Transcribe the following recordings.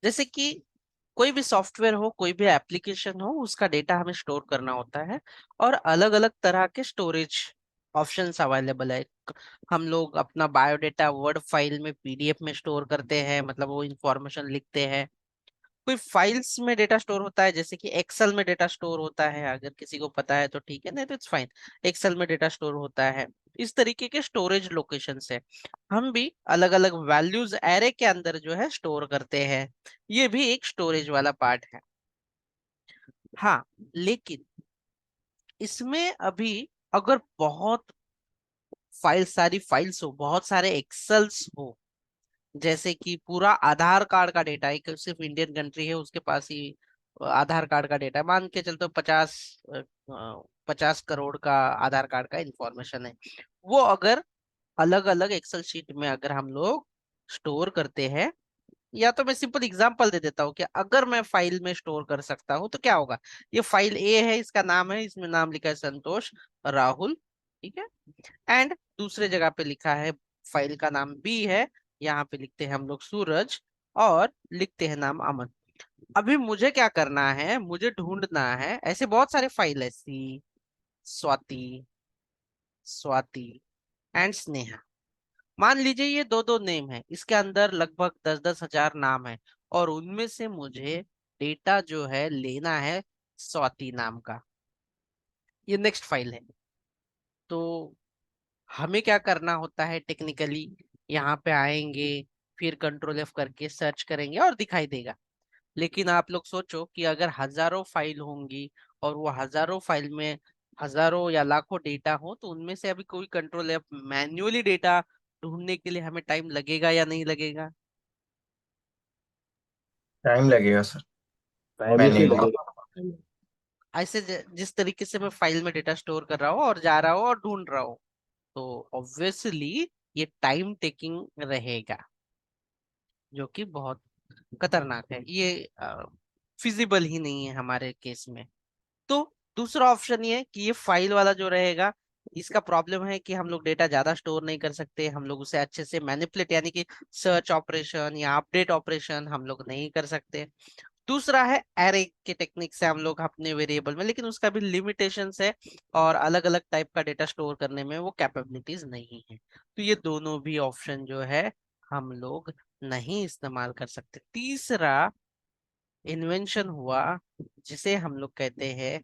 जैसे कि कोई भी सॉफ्टवेयर हो, कोई भी एप्लीकेशन हो, उसका डेटा हमें स्टोर करना होता है और अलग अलग तरह के स्टोरेज ऑप्शंस अवेलेबल है। हम लोग अपना बायोडेटा वर्ड फाइल में, पीडीएफ में स्टोर करते हैं, मतलब वो इंफॉर्मेशन लिखते हैं। कोई फाइल्स में डेटा स्टोर होता है, जैसे कि एक्सेल में डेटा स्टोर होता है, अगर किसी को पता है तो ठीक है, नहीं तो इट्स फाइन। एक्सेल में डेटा स्टोर होता है। इस तरीके के स्टोरेज लोकेशन है। हम भी अलग अलग वैल्यूज एरे के अंदर जो है स्टोर करते हैं। ये भी एक स्टोरेज वाला पार्ट है। हाँ, लेकिन इसमें अभी अगर बहुत सारी फाइल्स हो, बहुत सारे एक्सेल्स हो, जैसे कि पूरा आधार कार्ड का डेटा, एक सिर्फ इंडियन कंट्री है उसके पास ही आधार कार्ड का डेटा है, मान के चलते 50 करोड़ का आधार कार्ड का इंफॉर्मेशन है। वो अगर अलग अलग एक्सेल शीट में अगर हम लोग स्टोर करते हैं, या तो मैं सिंपल एग्जांपल दे देता हूँ कि अगर मैं फाइल में स्टोर कर सकता हूँ तो क्या होगा। ये फाइल ए है, इसका नाम है, इसमें नाम लिखा है संतोष राहुल, ठीक है। एंड दूसरे जगह पे लिखा है, फाइल का नाम बी है, यहाँ पे लिखते हैं हम लोग सूरज, और लिखते हैं नाम अमन। अभी मुझे क्या करना है, मुझे ढूंढना है, ऐसे बहुत सारे फाइल है, सी, स्वाति, स्वाति एंड स्नेहा। मान लीजिए ये दो दो नेम है, इसके अंदर लगभग 10-10 हजार नाम है, और उनमें से मुझे डेटा जो है लेना है स्वाति नाम का। ये नेक्स्ट फाइल है। तो हमें क्या करना होता है टेक्निकली, यहाँ पे आएंगे, फिर कंट्रोल एफ करके सर्च करेंगे और दिखाई देगा। लेकिन आप लोग सोचो कि अगर हजारों फाइल होंगी, और वो हजारों फाइल में हजारों या लाखों डेटा हो, तो उनमें से अभी कोई कंट्रोल एफ मैन्युअली डेटा ढूंढने के लिए हमें टाइम लगेगा या नहीं लगेगा। टाइम लगेगा सर, ऑब्वियसली मैन्युअली। लगेगा। ऐसे जिस तरीके से मैं फाइल में डेटा स्टोर कर रहा हूँ और जा रहा हूँ और ढूंढ रहा हूँ, तो ऑब्वियसली ये टाइम टेकिंग रहेगा, जो कि बहुत खतरनाक है। ये फिजिबल ही नहीं है हमारे केस में। तो दूसरा ऑप्शन ये है कि ये फाइल वाला जो रहेगा, इसका प्रॉब्लम है कि हम लोग डेटा ज्यादा स्टोर नहीं कर सकते, हम लोग उसे अच्छे से मैनिपुलेट, यानी कि सर्च ऑपरेशन या अपडेट ऑपरेशन हम लोग नहीं कर सकते। दूसरा है एरे के टेक्निक से हम लोग अपने वेरिएबल में, लेकिन उसका भी लिमिटेशंस है, और अलग अलग टाइप का डेटा स्टोर करने में वो कैपेबिलिटीज नहीं है। तो ये दोनों भी ऑप्शन जो है हम लोग नहीं इस्तेमाल कर सकते। तीसरा इन्वेंशन हुआ, जिसे हम लोग कहते हैं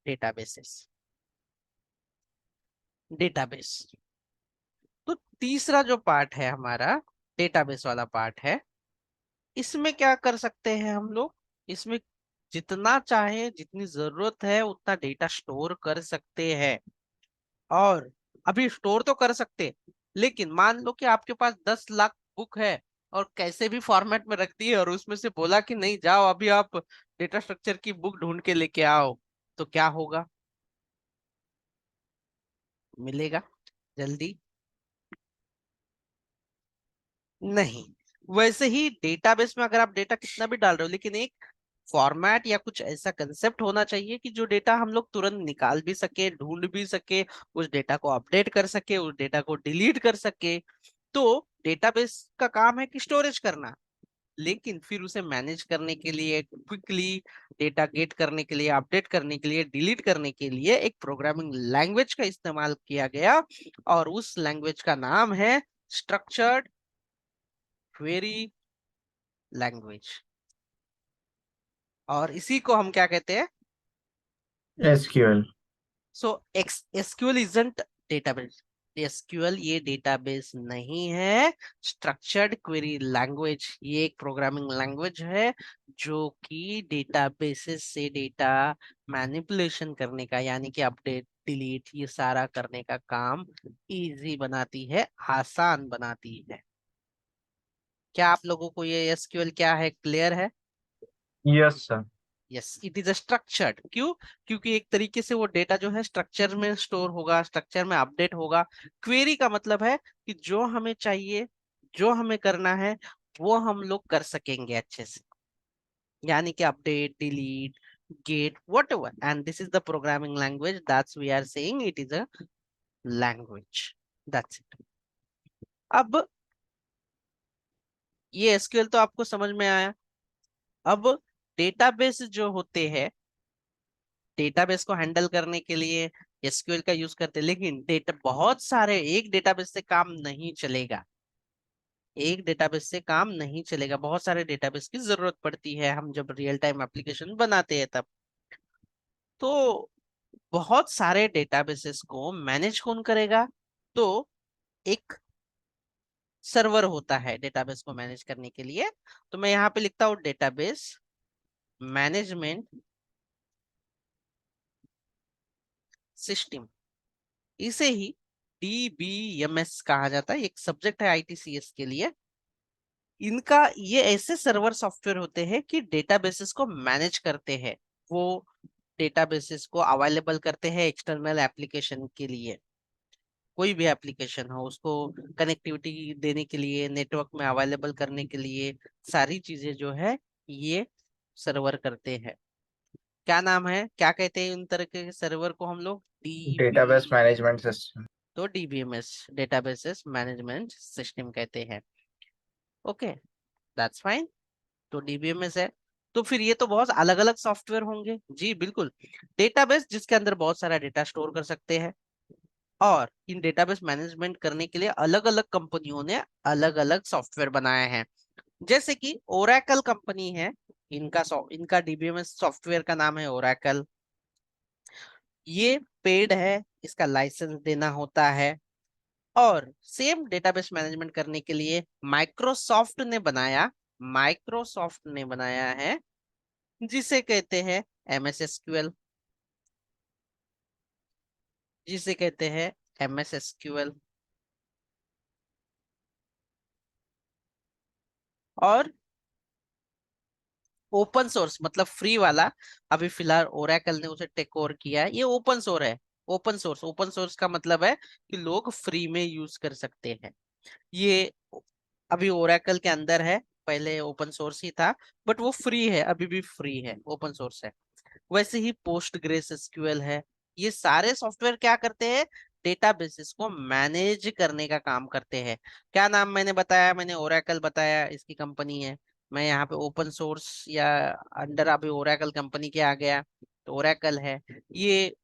डेटाबेसेस, डेटाबेस। तो तीसरा जो पार्ट है हमारा, डेटाबेस वाला पार्ट है, इसमें क्या कर सकते हैं हम लोग, इसमें जितना चाहे, जितनी जरूरत है उतना डेटा स्टोर कर सकते हैं। और अभी स्टोर तो कर सकते, लेकिन मान लो कि आपके पास 10 लाख बुक है, और कैसे भी फॉर्मेट में रख दी है, और उसमें से बोला कि नहीं जाओ अभी आप डेटा स्ट्रक्चर की बुक ढूंढ के लेके आओ, तो क्या होगा, मिलेगा जल्दी? नहीं। वैसे ही डेटाबेस में अगर आप डेटा कितना भी डाल रहे हो, लेकिन एक फॉर्मेट या कुछ ऐसा कंसेप्ट होना चाहिए कि जो डेटा हम लोग तुरंत निकाल भी सके, ढूंढ भी सके, उस डेटा को अपडेट कर सके, उस डेटा को डिलीट कर सके। तो डेटाबेस का काम है कि स्टोरेज करना, लेकिन फिर उसे मैनेज करने के लिए, क्विकली डेटा गेट करने के लिए, अपडेट करने के लिए, डिलीट करने के लिए एक प्रोग्रामिंग लैंग्वेज का इस्तेमाल किया गया, और उस लैंग्वेज का नाम है स्ट्रक्चर्ड क्वेरी लैंग्वेज। और इसी को हम क्या कहते हैं? SQL. So SQL isn't database. SQL ये डेटाबेस नहीं है। स्ट्रक्चर्ड क्वेरी लैंग्वेज ये एक प्रोग्रामिंग लैंग्वेज है, जो कि डेटाबेसेस से डेटा मैनिपुलेशन करने का, यानी कि अपडेट डिलीट ये सारा करने का काम इजी बनाती है, आसान बनाती है। क्या आप लोगों को ये एसक्यूएल क्या है क्लियर है? Yes sir. Yes, it is a structured. क्यों? क्योंकि एक तरीके से वो डेटा जो है स्ट्रक्चर में स्टोर होगा, स्ट्रक्चर में अपडेट होगा। क्वेरी का मतलब है कि जो हमें चाहिए, जो हमें करना है, वो हम लोग कर सकेंगे अच्छे से, यानी कि update, delete, get, whatever, and this is the programming language, that's we are saying it is a language, that's it। अब ये एसक्यूएल तो आपको समझ में आया। अब डेटाबेस जो होते हैं, डेटाबेस को हैंडल करने के लिए एसक्यूएल का यूज करते हैं, लेकिन डेटा बहुत सारे, एक डेटाबेस से काम नहीं चलेगा। एक डेटाबेस से काम नहीं चलेगा, बहुत सारे डेटाबेस की जरूरत पड़ती है हम जब रियल टाइम एप्लीकेशन बनाते हैं तब। तो बहुत सारे डेटाबेसेस को मैनेज कौन करेगा? तो एक सर्वर होता है डेटाबेस को मैनेज करने के लिए। तो मैं यहाँ पे लिखता हूँ डेटाबेस मैनेजमेंट सिस्टम। इसे ही डीबीएमएस कहा जाता है, एक सब्जेक्ट है आईटीसीएस के लिए। इनका ये ऐसे सर्वर सॉफ्टवेयर होते हैं कि डेटाबेसेस को मैनेज करते हैं। वो डेटाबेसेस को अवेलेबल करते हैं एक्सटर्नल एप्लीकेशन के लिए। कोई भी एप्लीकेशन हो उसको कनेक्टिविटी देने के लिए, नेटवर्क में अवेलेबल करने के लिए, सारी चीजें जो है ये सर्वर करते हैं। क्या नाम है, क्या कहते हैं उन तरह के सर्वर को हम लोग? Database dB. Management system. तो डीबीएमएस डेटाबेसेस मैनेजमेंट सिस्टम कहते हैं। Okay, that's fine. तो डीबीएमएस है। तो फिर ये तो बहुत अलग अलग सॉफ्टवेयर होंगे जी, बिल्कुल। डेटाबेस जिसके अंदर बहुत सारा डेटा स्टोर कर सकते हैं, और इन डेटाबेस मैनेजमेंट करने के लिए अलग अलग कंपनियों ने अलग अलग सॉफ्टवेयर बनाए हैं। जैसे कि ओरेकल कंपनी है, इनका डीबीएमएस सॉफ्टवेयर का नाम है ओरेकल। ये पेड है, इसका लाइसेंस देना होता है। और सेम डेटाबेस मैनेजमेंट करने के लिए माइक्रोसॉफ्ट ने बनाया है, जिसे कहते हैं एमएस एसक्यूएल, जिसे कहते हैं एमएस एसक्यूएल। और ओपन सोर्स मतलब फ्री वाला, अभी फिलहाल ओरेकल ने उसे टेक ओवर किया है, ये ओपन सोर्स है। ओपन सोर्स का मतलब है कि लोग फ्री में यूज कर सकते हैं। ये अभी ओरेकल के अंदर है, पहले ओपन सोर्स ही था, बट वो फ्री है, अभी भी फ्री है, ओपन सोर्स है। वैसे ही पोस्ट ग्रेस एसक्यूएल है। ये सारे सॉफ्टवेयर क्या करते हैं? डेटाबेसेस को मैनेज करने का काम करते हैं। क्या नाम मैंने बताया? मैंने ओरेकल बताया, इसकी कंपनी है। मैं यहाँ पे ओपन सोर्स या अंडर अभी ओरेकल कंपनी के आ गया, तो ओरेकल है। ये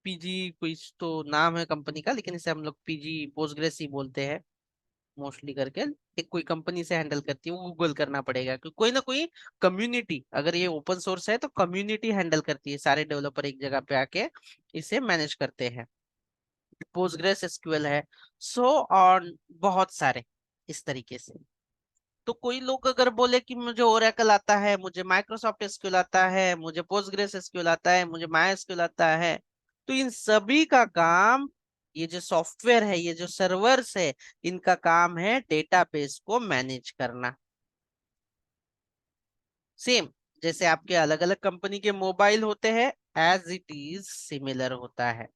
पीजी कुछ तो नाम है कंपनी का, लेकिन इसे हम लोग पीजी पोस्टग्रेस ही बोलते हैं मोस्टली करके। एक कोई कंपनी से हैंडल करती है, वो गूगल करना पड़ेगा, क्योंकि कोई ना कोई कम्युनिटी, अगर ये ओपन सोर्स है तो कम्युनिटी हैंडल करती है, सारे डेवलपर एक जगह पे आके इसे मैनेज करते हैं। पोस्टग्रेस एसक्यूएल है। सो और बहुत सारे इस तरीके से। तो कोई लोग अगर बोले कि मुझे ओरेकल आता है, मुझे माइक्रोसॉफ्ट एसक्यूएल आता है, मुझे पोस्टग्रेस एसक्यूएल आता है, मुझे माई एसक्यूएल आता है, तो इन सभी का काम, ये जो सॉफ्टवेयर है, ये जो सर्वर्स है, इनका काम है डेटाबेस को मैनेज करना। सेम जैसे आपके अलग अलग कंपनी के मोबाइल होते हैं, एज इट इज सिमिलर होता है।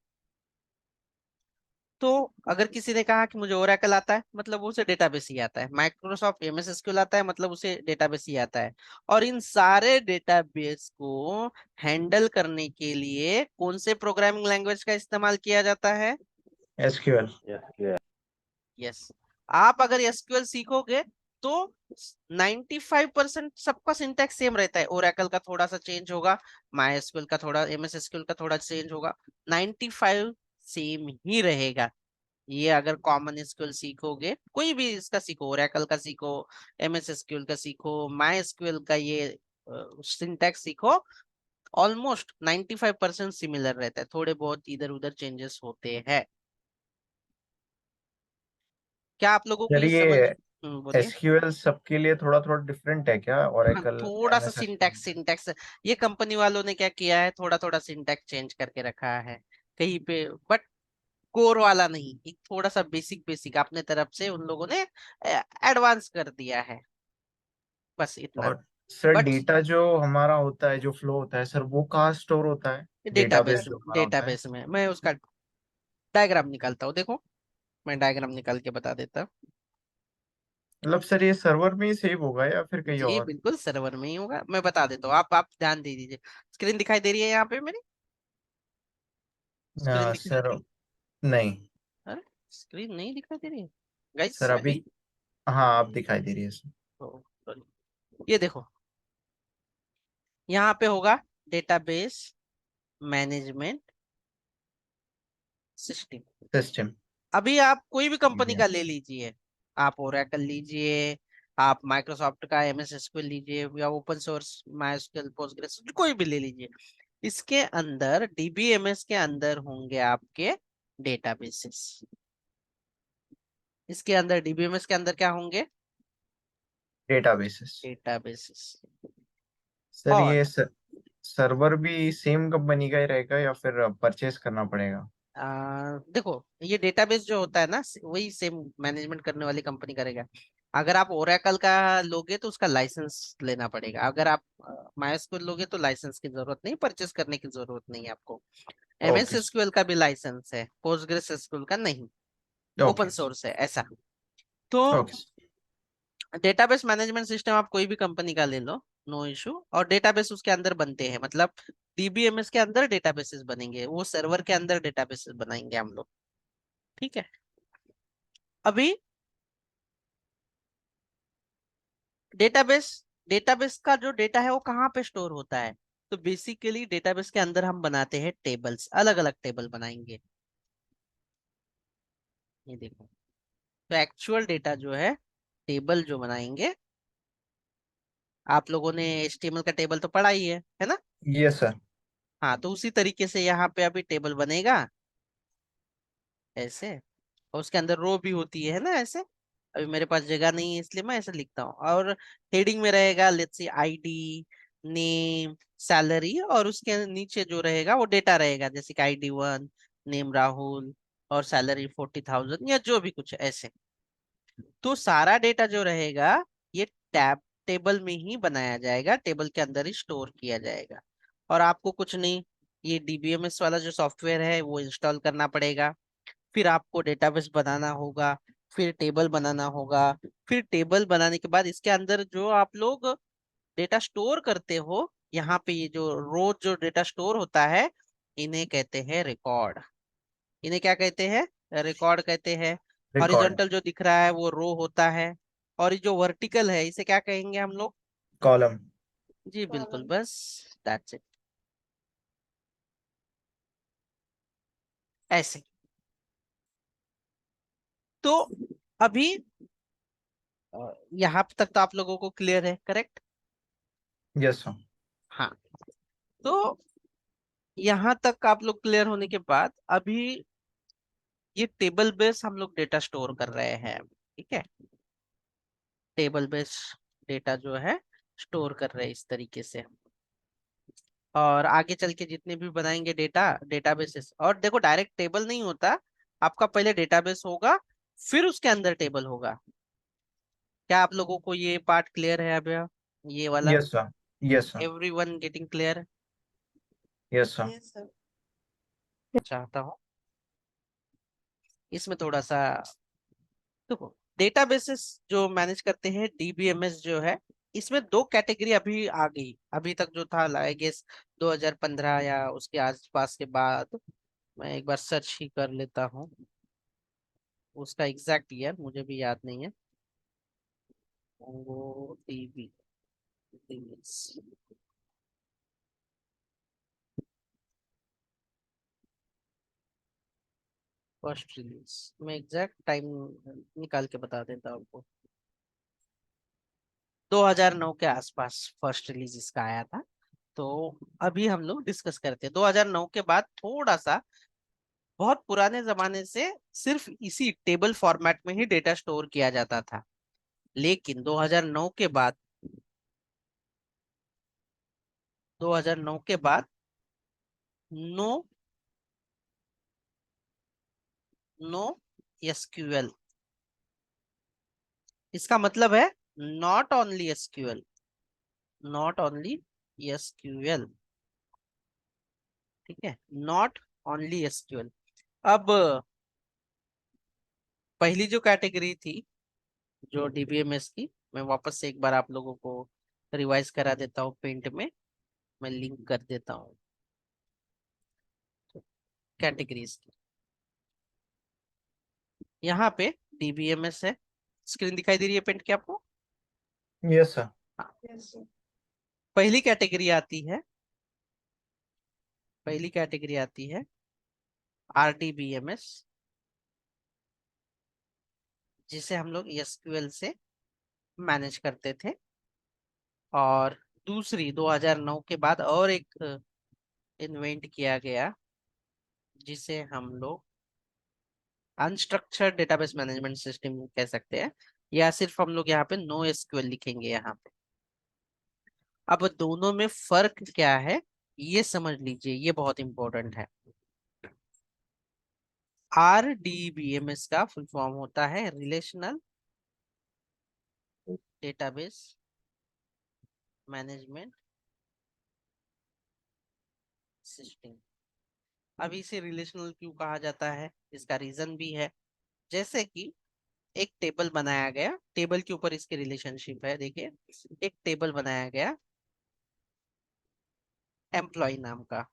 तो अगर किसी ने कहा कि मुझे ओरेकल आता है, मतलब उसे डेटाबेस ही आता है। माइक्रोसॉफ्ट एमएस एसक्यूएल आता है, मतलब उसे डेटाबेस ही आता है। और इन सारे डेटाबेस को हैंडल करने के लिए कौन से प्रोग्रामिंग लैंग्वेज का इस्तेमाल किया जाता है? एसक्यूएल। यस। आप अगर एसक्यूएल सीखोगे तो 95% सबका सिंटैक्स सेम रहता है। ओरेकल का थोड़ा सा चेंज होगा, माई एसक्यूएल का थोड़ा, एमएस एसक्यूएल का थोड़ा चेंज होगा, 95 सेम ही रहेगा। ये अगर कॉमन एसक्यूएल सीखोगे, कोई भी इसका सीखो, ओरेकल का सीखो, एमएस एसक्यूएल का सीखो, माई एसक्यूएल का ये सिंटैक्स सीखो, ऑलमोस्ट 95% सिमिलर रहता है, थोड़े बहुत इधर उधर चेंजेस होते हैं। क्या आप लोगों को ये चलिए, समझ? बोलिए। एसक्यूएल सबके लिए थोड़ा थोड़ा डिफरेंट है क्या? हाँ, ओरेकल, थोड़ा सा एमएस एसक्यूएल। सिंटैक्स सिंटैक्स ये कंपनी वालों ने क्या किया है, थोड़ा थोड़ा सिंटैक्स चेंज करके रखा है कहीं पे, बट कोर वाला नहीं, एक थोड़ा सा बेसिक बेसिक अपने तरफ से उन लोगों ने एडवांस कर दिया है, बस इतना। और सर, बट डेटा जो हमारा होता है, जो फ्लो होता है सर, वो कहाँ स्टोर होता है? डेटाबेस डेटाबेस जो हमारा होता है। डेटाबेस में मैं उसका डायग्राम निकालता हूँ, देखो। मैं डायग्राम निकाल के बता देता हूँ। मतलब सर, ये सर्वर में ही सेव होगा या फिर कहीं जी और? बिल्कुल सर्वर में ही होगा, मैं बता देता हूँ, आप ध्यान दे दीजिए। स्क्रीन दिखाई दे रही है यहाँ पे मेरी? स्क्रीन दिखाई दे सर, रही है? नहीं। अरे, स्क्रीन नहीं दिखाई दे रही है गाइस? सर अभी, हाँ, आप दिखाई दे रही है सर। ये देखो, यहाँ पे होगा डेटाबेस मैनेजमेंट सिस्टम। सिस्टम। अभी आप कोई भी कंपनी ये का ले लीजिए, आप ओरेकल लीजिए, आप माइक्रोसॉफ्ट का एमएस एसक्यूएल लीजिए, या ओपन सोर्स माइस्क्यूएल पोस्टग्रेस कोई भी ले लीजिए, इसके अंदर डीबीएमएस के अंदर होंगे आपके डेटाबेसेस। इसके अंदर डीबीएमएस के अंदर क्या होंगे? डेटाबेसेस। डेटाबेसेस। सर और ये सर्वर भी सेम कंपनी का ही रहेगा या फिर परचेज करना पड़ेगा? देखो, ये डेटाबेस जो होता है ना, वही सेम मैनेजमेंट करने वाली कंपनी करेगा। अगर आप ओरेकल का लोगे तो उसका लाइसेंस लेना पड़ेगा, अगर आप माइस्क्यूएल लोगे तो लाइसेंस की जरूरत नहीं, परचेस करने की जरूरत नहीं है आपको। MS okay. एसक्यूएल का भी लाइसेंस है, पोस्टग्रेस एसक्यूएल का नहीं, ओपन ओके। सोर्स है ऐसा। तो ओके। डेटाबेस मैनेजमेंट सिस्टम आप कोई भी कंपनी का ले लो, नो इशू। और डेटाबेस उसके अंदर बनते हैं, मतलब डीबीएमएस के अंदर डेटाबेसेस बनेंगे, वो सर्वर के अंदर डेटाबेसेस बनाएंगे हम लोग। ठीक है। अभी डेटाबेस डेटाबेस का जो डेटा है वो कहाँ पे स्टोर होता है? तो बेसिकली डेटाबेस के अंदर हम बनाते हैं टेबल्स, अलग अलग टेबल बनाएंगे। ये देखो, तो एक्चुअल डेटा जो है, टेबल जो बनाएंगे, आप लोगों ने एचटीएमएल का टेबल तो पढ़ा ही है ना? Yes sir. हाँ, तो उसी तरीके से यहाँ पे अभी टेबल बनेगा ऐसे, और उसके अंदर रो भी होती है ना ऐसे। अभी मेरे पास जगह नहीं है इसलिए मैं ऐसे लिखता हूँ, और हेडिंग में रहेगा let's see ID, name, salary, और उसके नीचे जो रहेगा वो डेटा रहेगा, जैसे कि ID 1, नेम राहुल, और सैलरी 40,000 या जो भी कुछ ऐसे। तो सारा डेटा जो रहेगा ये टैब टेबल में ही बनाया जाएगा, टेबल के अंदर ही स्टोर किया जाएगा। और आपको कुछ नहीं, ये डीबीएमएस वाला जो सॉफ्टवेयर है वो इंस्टॉल करना पड़ेगा, फिर आपको डेटाबेस बनाना होगा, फिर टेबल बनाना होगा, फिर टेबल बनाने के बाद इसके अंदर जो आप लोग डेटा स्टोर करते हो, यहाँ पे ये जो रोज जो डेटा स्टोर होता है, इन्हें कहते हैं रिकॉर्ड। इन्हें क्या कहते हैं? रिकॉर्ड कहते हैं। रिकॉर्ड। हॉरिजॉन्टल जो दिख रहा है वो रो होता है, और ये जो वर्टिकल है इसे क्या कहेंगे हम लोग? कॉलम। जी बिल्कुल, बस दैट्स इट, ऐसे। तो अभी यहाँ तक तो आप लोगों को क्लियर है, करेक्ट? Yes sir. हाँ। तो यहाँ तक आप लोग क्लियर होने के बाद, अभी ये टेबल बेस हम लोग डेटा स्टोर कर रहे हैं, ठीक है? टेबल बेस डेटा जो है स्टोर कर रहे हैं इस तरीके से। और आगे चल के जितने भी बनाएंगे डेटाबेसेस, और देखो डायरेक्ट टेबल नहीं होता, आपका पहले डेटाबेस होगा, फिर उसके अंदर टेबल होगा। क्या आप लोगों को ये पार्ट क्लियर है अभी? ये वाला, yes sir. Yes sir. Everyone getting clear? Yes sir. चाहता हूँ इसमें थोड़ा सा, देखो, डेटाबेसेस जो मैनेज करते हैं डीबीएमएस जो है, इसमें दो कैटेगरी अभी आ गई, अभी तक जो था आई गेस 2015 या उसके आसपास के बाद। मैं एक बार सर्च ही कर लेता हूँ, उसका एग्जैक्ट ईयर मुझे भी याद नहीं है। वो डीबी फर्स्ट रिलीज, मैं एग्जैक्ट टाइम निकाल के बता देता हूँ आपको। 2009 के आसपास फर्स्ट रिलीज इसका आया था। तो अभी हम लोग डिस्कस करते हैं 2009 के बाद थोड़ा सा, बहुत पुराने जमाने से सिर्फ इसी टेबल फॉर्मेट में ही डेटा स्टोर किया जाता था, लेकिन 2009 के बाद नो नो एसक्यूएल, इसका मतलब है not only SQL, not only SQL, ठीक है? Not only SQL. अब पहली जो कैटेगरी थी जो डीबीएमएस की, मैं वापस से एक बार आप लोगों को रिवाइज करा देता हूँ पेंट में, मैं लिंक कर देता हूँ कैटेगरीज की। यहाँ पे डीबीएमएस है, स्क्रीन दिखाई दे रही है पेंट की आपको? Yes sir. हाँ। पहली कैटेगरी आती है, पहली कैटेगरी आती है RDBMS, जिसे हम लोग SQL से मैनेज करते थे। और दूसरी 2009 के बाद और एक इन्वेंट किया गया, जिसे हम लोग अनस्ट्रक्चर्ड डेटाबेस मैनेजमेंट सिस्टम कह सकते हैं, या सिर्फ हम लोग यहाँ पे नो SQL लिखेंगे यहाँ पे। अब दोनों में फर्क क्या है ये समझ लीजिए, ये बहुत इंपॉर्टेंट है। RDBMS का फुल फॉर्म होता है रिलेशनल डेटाबेस मैनेजमेंट सिस्टम। अब इसे रिलेशनल क्यों कहा जाता है, इसका रीजन भी है। जैसे कि एक टेबल बनाया गया, टेबल के ऊपर इसके रिलेशनशिप है। देखिए, एक टेबल बनाया गया एम्प्लॉय नाम का,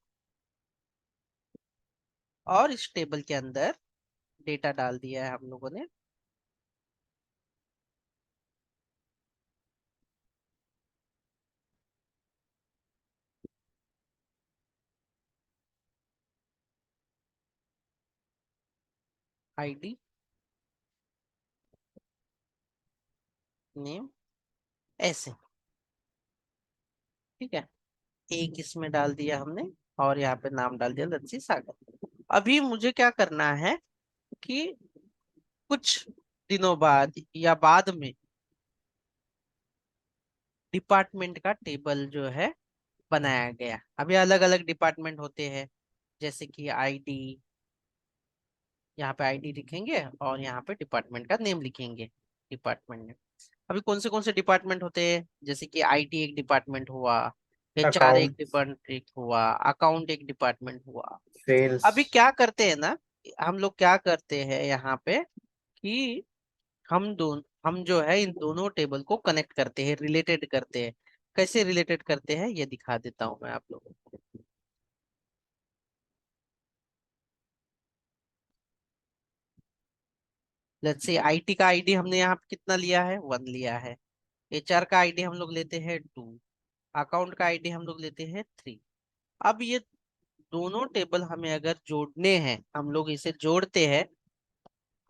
और इस टेबल के अंदर डेटा डाल दिया है हम लोगों ने। ID, नेम, ऐसे, ठीक है। एक इसमें डाल दिया हमने, और यहाँ पे नाम डाल दिया लच्छी सागर। अभी मुझे क्या करना है कि कुछ दिनों बाद या बाद में डिपार्टमेंट का टेबल जो है बनाया गया। अभी अलग अलग डिपार्टमेंट होते हैं, जैसे कि ID, यहाँ पे ID लिखेंगे और यहाँ पे डिपार्टमेंट का नेम लिखेंगे, डिपार्टमेंट नेम। अभी कौन से डिपार्टमेंट होते हैं, जैसे कि IT एक डिपार्टमेंट हुआ, HR एक अकाउंट्स, डिपार्टमेंट हुआ, अकाउंट एक डिपार्टमेंट हुआ। सेल्स। अभी क्या करते हैं ना, हम लोग क्या करते हैं यहाँ पे कि हम जो है इन दोनों टेबल को कनेक्ट करते हैं, रिलेटेड करते हैं। कैसे रिलेटेड करते हैं ये दिखा देता हूँ मैं आप लोगों को। लेट्स से IT का ID हमने यहाँ पे कितना लिया है, 1 लिया है। HR का ID हम लोग लेते हैं 2, अकाउंट का ID हम लोग लेते हैं 3। अब ये दोनों टेबल हमें अगर जोड़ने हैं, हम लोग इसे जोड़ते हैं,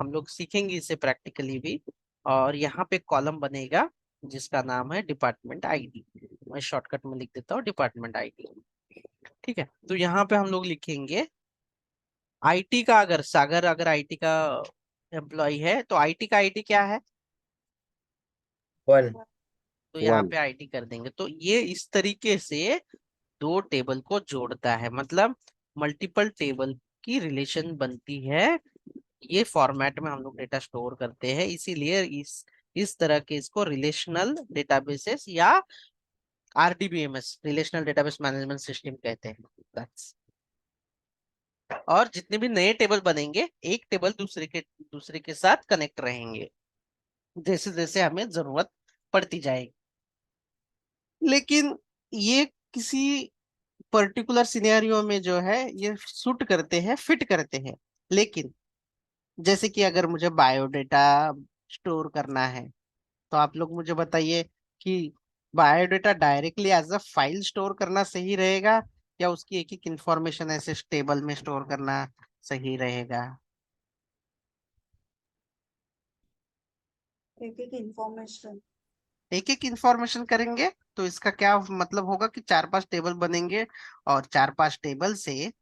हम लोग सीखेंगे इसे प्रैक्टिकली भी। और यहाँ पे कॉलम बनेगा जिसका नाम है डिपार्टमेंट ID। मैं शॉर्टकट में लिख देता हूँ डिपार्टमेंट ID। ठीक है, तो यहाँ पे हम लोग लिखेंगे IT का, अगर सागर अगर IT का एम्प्लॉय है तो IT का ID क्या है, वन। तो यहाँ वन। पे ID कर देंगे। तो ये इस तरीके से दो टेबल को जोड़ता है, मतलब मल्टीपल टेबल की रिलेशन बनती है। ये फॉर्मेट में हम लोग डेटा स्टोर करते हैं, इसीलिए इस तरह के इसको रिलेशनल डेटाबेसेस या RDBMS relational database management system कहते हैं। That's- और जितने भी नए टेबल बनेंगे, एक टेबल दूसरे के साथ कनेक्ट रहेंगे, जैसे जैसे हमें जरूरत पड़ती जाएगी। लेकिन ये किसी पर्टिकुलर सिनेरियो में जो है ये सूट करते हैं, फिट करते हैं। लेकिन जैसे कि अगर मुझे बायोडेटा स्टोर करना है, तो आप लोग मुझे बताइए कि biodata directly as a file store करना सही रहेगा, या उसकी एक एक इंफॉर्मेशन ऐसे टेबल में स्टोर करना सही रहेगा। एक एक इंफॉर्मेशन। एक एक इंफॉर्मेशन करेंगे तो इसका क्या मतलब होगा कि 4-5 टेबल बनेंगे, और 4-5 टेबल से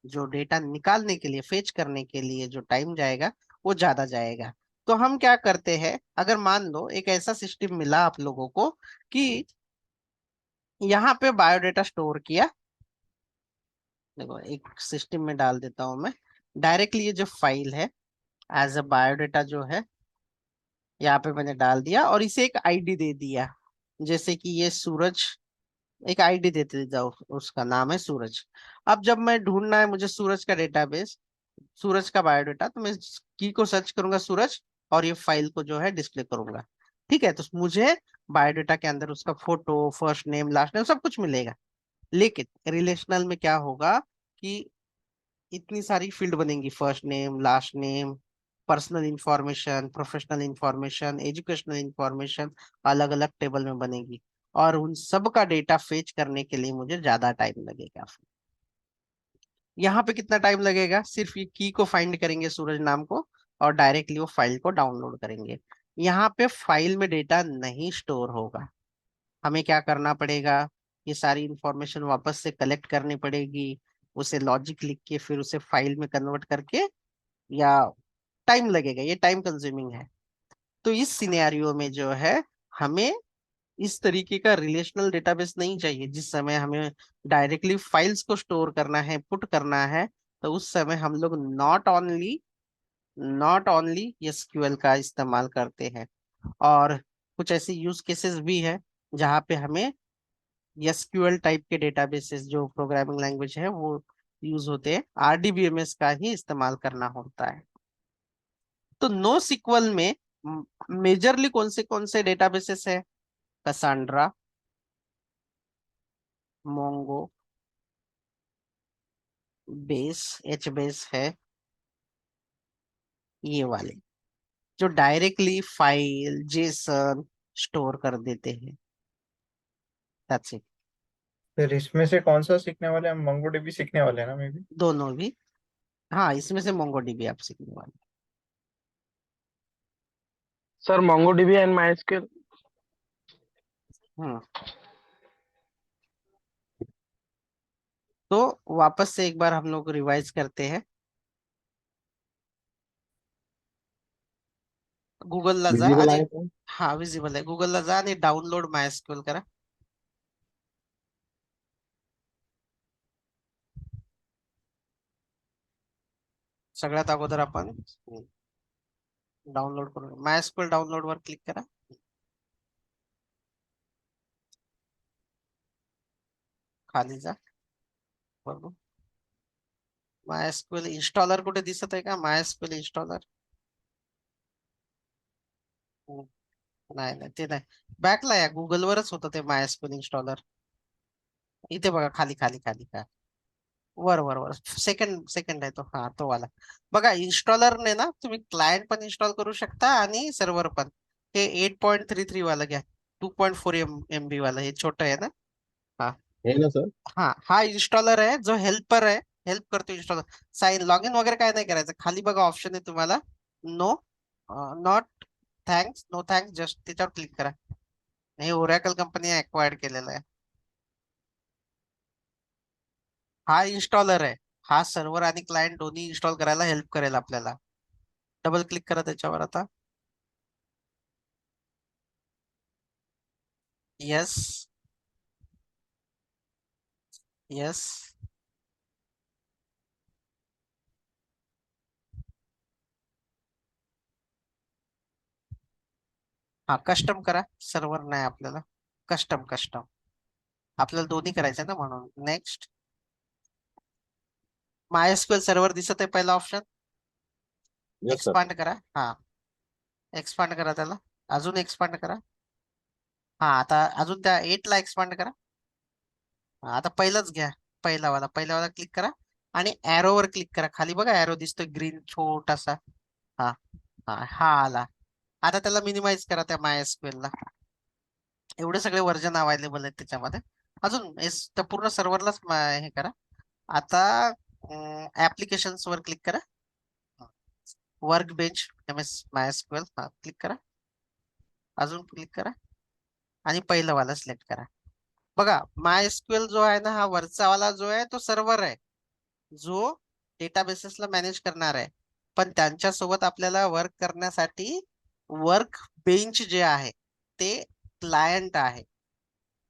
जो डेटा निकालने के लिए, फेच करने के लिए जो टाइम जाएगा वो ज्यादा जाएगा। तो हम क्या करते हैं, अगर मान लो एक ऐसा सिस्टम मिला आप लोगों को कि यहाँ पे बायोडेटा स्टोर किया। देखो, एक सिस्टम में डाल देता हूं मैं डायरेक्टली, ये जो फाइल है एज अ बायोडेटा जो है यहाँ पे मैंने डाल दिया, और इसे एक ID दे दिया। जैसे कि ये सूरज, एक ID देते जाओ, उसका नाम है सूरज। अब जब मैं ढूंढना है मुझे सूरज का डेटाबेस, सूरज का बायोडाटा, तो मैं की को सर्च करूंगा सूरज, और ये फाइल को जो है डिस्प्ले करूंगा। ठीक है, तो मुझे बायोडाटा के अंदर उसका photo, first name, last name सब कुछ मिलेगा। लेकिन रिलेशनल में क्या होगा कि इतनी सारी फील्ड बनेंगी, first name, last name, personal information, professional information, educational information, अलग अलग टेबल में बनेगी। और उन सब का डेटा फेच करने के लिए मुझे ज्यादा टाइम लगेगा। यहाँ पे कितना टाइम लगेगा, सिर्फ ये की को फाइंड करेंगे सूरज नाम को, और डायरेक्टली वो फाइल को डाउनलोड करेंगे। यहाँ पे फाइल में डेटा नहीं स्टोर होगा, हमें क्या करना पड़ेगा, ये सारी इंफॉर्मेशन वापस से कलेक्ट करनी पड़ेगी, उसे लॉजिक लिख के फिर उसे फाइल में कन्वर्ट करके, या टाइम लगेगा, ये टाइम कंज्यूमिंग है। तो इस सिनेरियो में जो है, हमें इस तरीके का रिलेशनल डेटाबेस नहीं चाहिए। जिस समय हमें डायरेक्टली फाइल्स को स्टोर करना है, पुट करना है, तो उस समय हम लोग नॉट ओनली एसक्यूएल का इस्तेमाल करते हैं। और कुछ ऐसे यूज केसेस भी है जहाँ पे हमें एसक्यूएल टाइप के डेटाबेसेस, जो प्रोग्रामिंग लैंग्वेज है वो यूज होते हैं, आरडीबीएमएस का ही इस्तेमाल करना होता है। तो नो सिक्वल में मेजरली कौन से डेटाबेसेस है, कसांड्रा, मोंगो बेस, एच बेस है, ये वाले जो डायरेक्टली फाइल जेसन स्टोर कर देते हैं। That's it. फिर इसमें से कौन सा सीखने वाले हैं? हम मोंगोडीबी सीखने वाले हैं ना, मे बी। दोनों भी। हाँ, इसमें से मोंगोडीबी आप सीखने वाले। Sir MongoDB and MySQL. Hmm. तो वापस से एक बार हम लोग रिवाइज करते हैं। गूगलला जा विजिबल आणि आहे का? हा विजिबल आहे, गूगलला जा आणि डाउनलोड माय एसक्यूएल करा. सगळ्यात अगोदर आपण डाउनलोड करू, my SQL download were click करा. खाली जा. बरोबर. माय एसक्यूएल इन्स्टॉलर कुठे दिसत आहे का, माय एसक्यूएल इन्स्टॉलर? नाही नाही, ते नाही. बॅकला या, गुगलवरच होतं ते माय एसक्यूएल इन्स्टॉलर. इथे बघा, खाली खाली खाली का, वर वर वर, सेकंड सेकंड आहे तो, हा तो वाला. बघा, इन्स्टॉलरने ना तुम्ही क्लायंट पण इन्स्टॉल करू शकता आणि सर्व्हर पण. हे 8.33 वाला घ्या, 2.4 MB वाला, हे छोटं आहे ना. हा. है ना सर? हा हा इन्स्टॉलर आहे, जो हेल्पर आहे, हेल्प करतो इन्स्टॉलर. साइन लॉग इन वगैरे काय नाही करायचं. खाली बघा ऑप्शन आहे तुम्हाला, no, not thanks, no thanks, just त्याच्यावर क्लिक करा. हे ओरॅकल कंपनी अक्वायर्ड केलेलं आहे. हा इन्स्टॉलर आहे, हा सर्व्हर आणि क्लायंट दोन्ही इन्स्टॉल करायला हेल्प करेल आपल्याला. डबल क्लिक करा त्याच्यावर आता. येस. येस. हा कस्टम करा, सर्व्हर नाही आपल्याला. कस्टम कस्टम, आपल्याला दोन्ही करायचं ना, म्हणून नेक्स्ट. मायस्क्वेल सर्व्हर दिसत आहे पहिला ऑप्शन, यस सर. एक्सपांड करा. हा, एक्सपांड करा त्याला, अजून एक्सपांड करा. हा, आता अजून त्या 8 ला एक्सपांड करा. हा, आता पहिलंच घ्या, पहिल्यावाला क्लिक करा आणि arrow वर क्लिक करा. खाली बघा एरो दिसतोय ग्रीन छोटासा. हा. हा हा आला. आता त्याला मिनिमाइज करा त्या मायस्क्वेल ला. एवढे सगळे वर्जन अवेलेबल आहेत त्याच्यामध्ये. अजून त्या पूर्ण सर्व्हरलाच हे करा. आता ऍप्लिकेशन्स वर क्लिक करा. वर्क बेंच MS मायस्क्वेल, हा क्लिक करा. अजून क्लिक करा आणि पहिलं वाला सिलेक्ट करा. बघा, मायस्क्वेल जो आहे ना, हा वरचा वाला जो आहे तो सर्व्हर आहे, जो डेटाबेसेसला मॅनेज करणार आहे. पण त्यांच्या सोबत आपल्याला वर्क करण्यासाठी वर्क बेंच जे आहे ते क्लायंट आहे.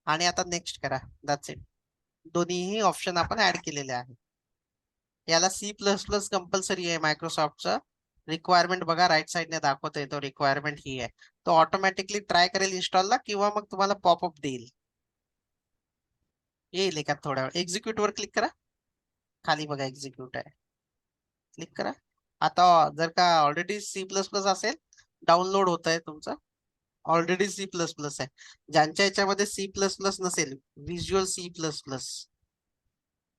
आणि आता नेक्स्ट करा, दॅट्स इट. दोन्हीही ऑप्शन आपण ऍड केलेले आहे. याला C++ कंपल्सरी आहे मायक्रोसॉफ्टचं. रिक्वायरमेंट बघा, राईट साईडने दाखवतोय तो, रिक्वायरमेंट ही आहे. तो ऑटोमॅटिकली ट्राय करेल इन्स्टॉलला, किंवा मग तुम्हाला पॉपअप देईल, येईल एका थोड्या वेळ. एक्झिक्यूट वर क्लिक करा. खाली बघा एक्झिक्यूट आहे, क्लिक करा. आता जर का ऑलरेडी C++ असेल, डाउनलोड होत आहे तुमचं, ऑलरेडी C++ आहे. ज्यांच्या याच्यामध्ये C++ नसेल, व्हिज्युअल C++,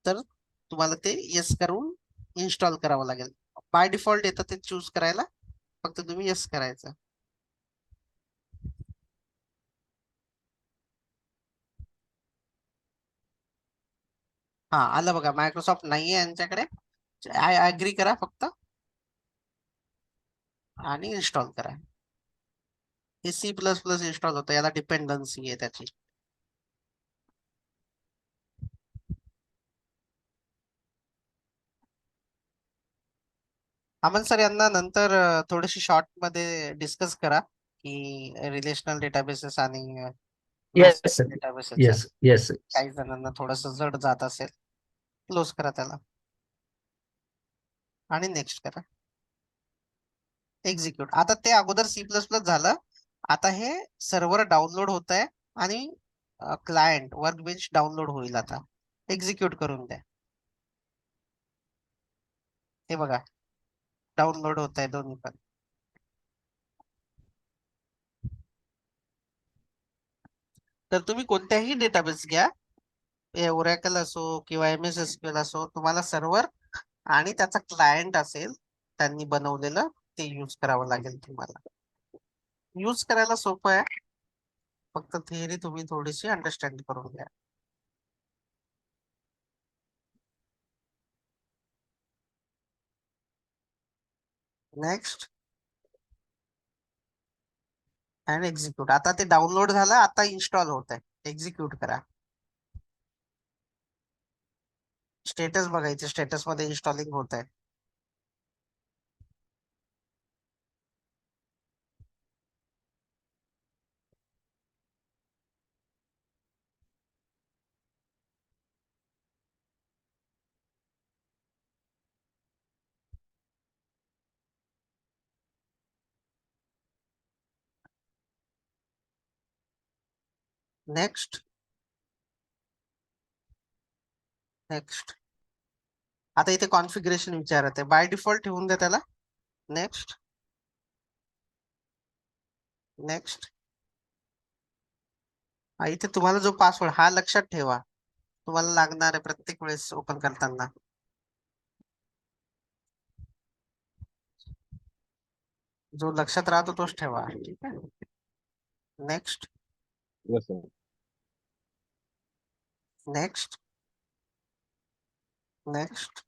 तर तुम्हाला ते येस करून इन्स्टॉल करावं लागेल. बाय डिफॉल्ट येतं ते चूज करायला, फक्त तुम्ही येस करायचं. हा आलं बघा, मायक्रोसॉफ्ट नाहीये यांच्याकडे. आय अग्री करा फक्त आणि इन्स्टॉल करा. हे C++ इन्स्टॉल होतं, याला डिपेंडन्सी आहे त्याची. अमन सर यांना नंतर थोडीशी शॉर्ट मध्ये डिस्कस करा की रिलेशनल डेटाबेसेस आणि Yes, sir. डेटाबेसेसचं Yes, yes. काही जणांना थोडस जड जात असेल. क्लोज करा त्याला आणि नेक्स्ट करा. एक्झिक्यूट. आता ते अगोदर C++ झालं, आता हे सर्व्हर डाउनलोड होत आहे आणि क्लायंट वर्कबेंच डाउनलोड होईल. आता एक्झिक्यूट करून द्या. हे बघा डाउनलोड होत आहे दोन्ही पण. तर तुम्ही कोणत्याही डेटाबेस घ्या, ओरॅकल असो किंवा MS SQL असो, तुम्हाला सर्व्हर आणि त्याचा क्लायंट असेल त्यांनी बनवलेलं, ते यूज करावं लागेल तुम्हाला. यूज करायला सोपं आहे, फक्त थिअरी तुम्ही थोडीशी अंडरस्टँड करून घ्या. Next and execute. आता ते डाउनलोड झालं, आता इन्स्टॉल होत आहे. एक्झिक्यूट करा. स्टेटस बघायचे, स्टेटस मध्ये इन्स्टॉलिंग होत आहे. Next next. आता इथे कॉन्फिगरेशन विचारत आहे, बाय डिफॉल्ट ठेवून द्या त्याला. Next next. इथे तुम्हाला जो पासवर्ड हा लक्षात ठेवा, तुम्हाला लागणार आहे प्रत्येक वेळेस ओपन करताना. जो लक्षात राहतो तोच ठेवा, ठीक आहे. Next Yes, sir. Next next.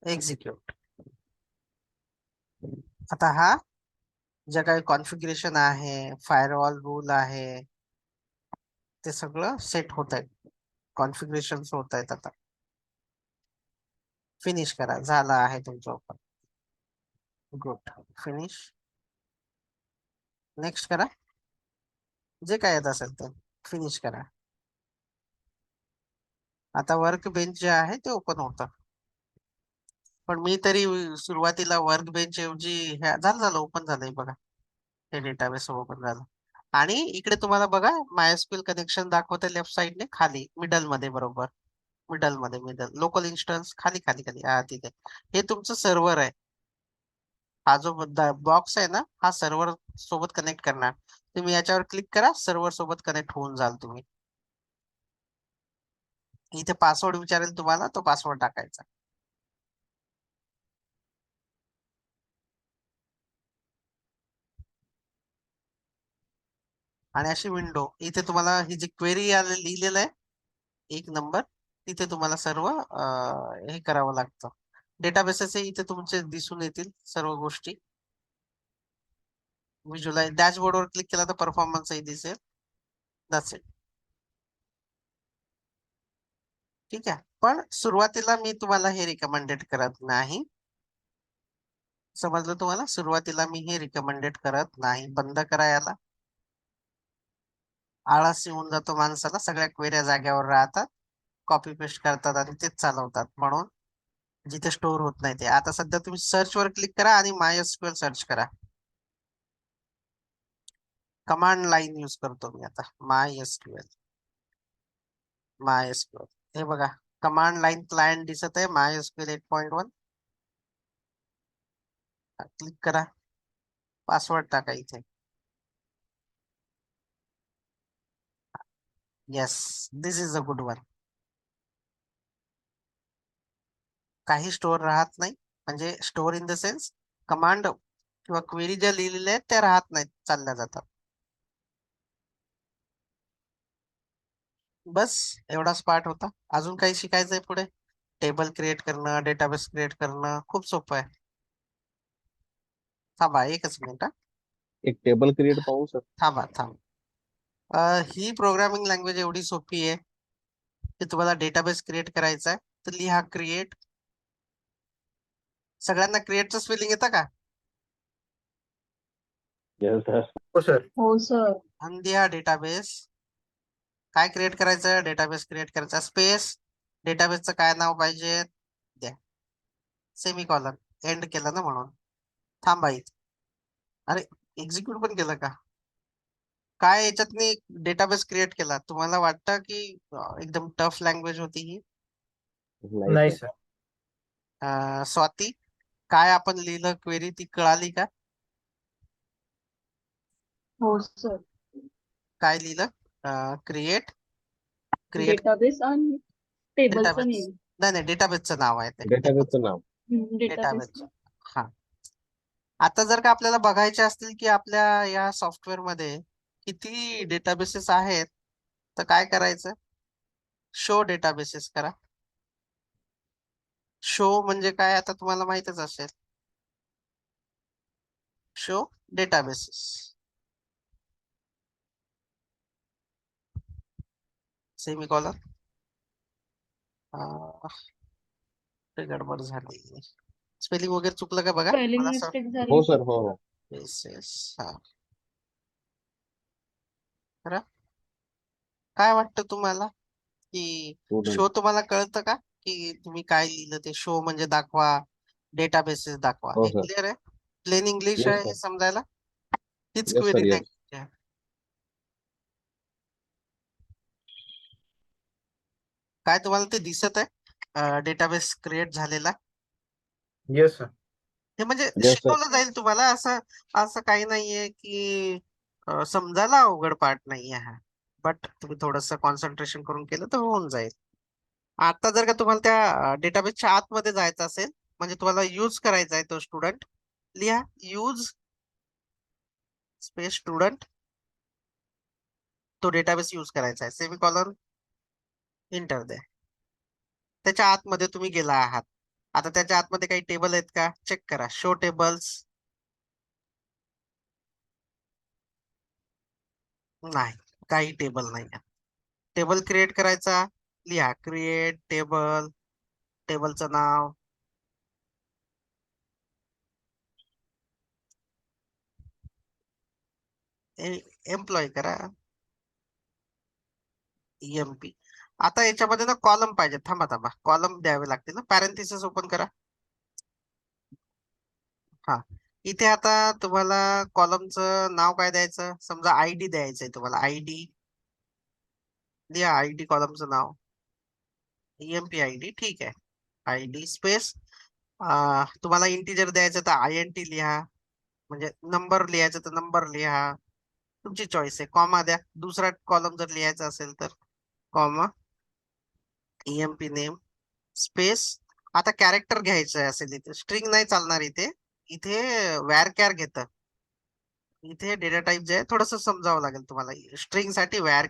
Execute. आता हा जे काही कॉन्फिगरेशन आहे, फायरवॉल रूल आहे, ते सगळं सेट होत आहे, कॉन्फिगरेशन होत आहेत. आता फिनिश करा. झालं आहे तुमचं ओपन. गुड. फिनिश. नेक्स्ट करा. जे काय येत असेल ते फिनिश करा. आता वर्क बेंच जे आहे ते ओपन होतं, पण मी तरी सुरुवातीला वर्क बेंच ऐवजी झालं ओपन झालंय बघा. हे डेटाबेस ओपन झालं आणि इकडे तुम्हाला बघा MySQL कनेक्शन दाखवते लेफ्ट साइडने खाली मिडल मध्ये. बरोबर मिडल लोकल इन्स्टन्स खाली खाली खाली तिथे हे तुमचं सर्व्हर आहे. हा जो बॉक्स आहे ना, हा सर्व्हर सोबत कनेक्ट करणार. तुम्ही याच्यावर क्लिक करा, सर्व्हर सोबत कनेक्ट होऊन जाल तुम्ही. इथे पासवर्ड विचारेल तुम्हाला, तो पासवर्ड टाकायचा. आणि अशी विंडो इथे तुम्हाला ही जी क्वेरी लिहिलेलं आहे 1 नंबर, तिथे तुम्हाला सर्व हे करावं लागतं. डेटाबेसेस इथे तुमचे दिसून येतील सर्व गोष्टी. व्हिज्युअलाइज डॅशबोर्डवर क्लिक केला तर परफॉर्मन्सही दिसेल. That's it. ठीक आहे. पण सुरुवातीला मी तुम्हाला हे रिकमेंडेड करत नाही. समजलं तुम्हाला? सुरुवातीला मी हे रिकमेंडेड करत नाही. बंद करा याला. आळस येऊन जातो माणसाला, सगळ्या क्वेऱ्या जाग्यावर राहतात, कॉपी पेस्ट करतात आणि तेच चालवतात, म्हणून जिथे स्टोअर होत नाही ते. आता सध्या तुम्ही सर्च वर क्लिक करा आणि MySQL सर्च करा. कमांड लाईन यूज करतो मी आता. MySQL हे बघा, कमांड लाईन क्लायंट दिसत आहे, MySQL 8.1. क्लिक करा, पासवर्ड टाका इथे. Yes, this is a good one. काही स्टोअर राहत नाही, म्हणजे store in the sense command किंवा क्वेरी ज्या लिहिलेल्या आहेत त्या राहत नाहीत, चालल्या जातात. बस एवढाच पार्ट होता. अजून काही शिकायचंय पुढे? टेबल क्रिएट करणं, डेटाबेस क्रिएट करणं खूप सोपं आहे. थांबा एकच मिनिट हा. एक टेबल क्रिएट पाहू सर. थांबा थांबा. ही प्रोग्रामिंग लँग्वेज एवढी सोपी आहे की तुम्हाला डेटाबेस क्रिएट करायचा आहे तर लिहा क्रिएट. सगळ्यांना क्रिएटचं स्पेलिंग येतं का? Yes sir. हो सर. हो सर. आणि लिहा डेटाबेस. काय क्रिएट करायचं? डेटाबेस क्रिएट करायचा. स्पेस डेटाबेसचं काय नाव पाहिजे द्या. सेमीकॉलन. एंड केलं ना म्हणून. थांबा इथे. अरे एक्झिक्यूट पण केलं का? काय याच्यातनी डेटाबेस क्रिएट केला? तुम्हाला वाटतं की एकदम टफ लँग्वेज होती ही? नाही नाही सर. स्वाती, काय आपण लिहिलं क्वेरी ती कळाली का? हो सर. काय लिहिलं? क्रिएट क्रिएट डेटाबेस आणि टेबलचं डेटाबेस. नेम. नाही नाही डेटाबेसचं नाव आहे ते. डेटाबेसचं नाव. डेटाबेस. डेटाबेस. हा. आता जर का आपल्याला बघायचे असतील की आपल्या या सॉफ्टवेअर मध्ये किती डेटाबेसेस आहेत तर काय करायचं? शो डेटाबेसेस करा. शो म्हणजे काय आता तुम्हाला माहितच असेल. Show databases. सेमीकॉलन. गडबड झाली. स्पेलिंग वगैरे चुकलं का बघा. स्पेलिंग मला मिस्टेक हो झाली. सर. हो हो. हा. खरं? काय वाटतं तुम्हाला की स्टुडंट. शो तुम्हाला कळतं का की तुम्ही काय लिहिलं ते? शो म्हणजे दाखवा, डेटाबेसेस दाखवा. हो हे सर. क्लिअर आहे? प्लेन इंग्लिश येस आहे हे सर. समजायला? हीच yes sir. Query yes. Language आहे. काय तुम्हाला ते दिसत आहे डेटाबेस क्रिएट झालेला? Yes sir. हे म्हणजे येस सर. शिकवलं जाईल तुम्हाला. असं असं काही नाहीये की समजायला अवघड पार्ट नाहीये हा. बट तुम्ही थोडस कॉन्सन्ट्रेशन करून केलं तर होऊन जाईल. आता जर का तुम्हाला त्या डेटाबेसच्या आतमध्ये जायचं असेल म्हणजे तुम्हाला यूज करायचा आहे तो स्टुडंट, लिहा यूज स्पेस स्टुडंट. तो डेटाबेस यूज करायचा आहे. सेमीकॉलन. इंटर द्या. त्याच्या आतमध्ये तुम्ही गेला आहात. आता त्याच्या आतमध्ये काही टेबल आहेत का चेक करा. Show tables. नाही, काही टेबल नाही. टेबल क्रिएट करायचा, लिहा क्रिएट टेबल. टेबलचं नाव. एम्प्लॉय करा. EMP. आता याच्यामध्ये ना कॉलम पाहिजे. थांबा थांबा. कॉलम द्यावे लागतील ना. पॅरेंथिसिस ओपन करा. हा. इथे आता तुम्हाला कॉलमचं नाव काय द्यायचं? समजा ID द्यायचंय तुम्हाला. ID लिहा. ID कॉलमचं नाव. EMP ID. ठीक आहे. ID स्पेस तुम्हाला इंटिजर द्यायचं तर INT लिहा. म्हणजे नंबर लिहायचं तर नंबर लिहा. तुमची चॉईस आहे. कॉमा द्या. दुसरा कॉलम जर लिहायचा असेल तर कॉमा. EMP name space. आता कॅरेक्टर घ्यायचं असेल इथे. स्ट्रिंग नाही चालणार इथे. इथे वॅर घेतं. इथे डेटा टाईप जे आहे थोडस समजावं लागेल तुम्हाला. स्ट्रिंग साठी वॅर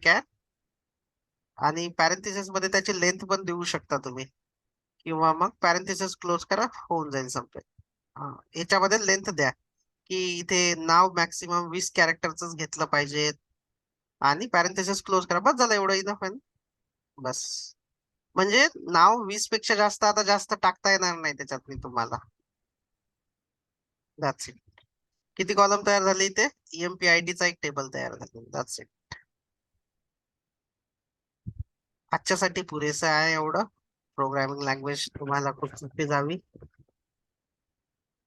आणि पॅरेंथिसिस मध्ये त्याची लेंथ पण देऊ शकता तुम्ही किंवा मग पॅरेंथिसिस क्लोज करा होऊन जाईल संपेल. याच्यामध्ये लेंथ द्या की इथे नाव मॅक्सिमम 20 कॅरेक्टरच घेतलं पाहिजे आणि पॅरेंथिसिस क्लोज करा. बस झालं. एवढं इनफ आहे ना? बस. म्हणजे नाव 20 पेक्षा जास्त आता जास्त टाकता येणार नाही त्याच्यात मी तुम्हाला. That's it. किती कॉलम तयार झाले इथे? EMP ID चा एक टेबल तयार झाला. That's it. आजच्यासाठी पुरेसं आहे एवढं. प्रोग्रामिंग लँग्वेज तुम्हाला खूप सोपी जावी.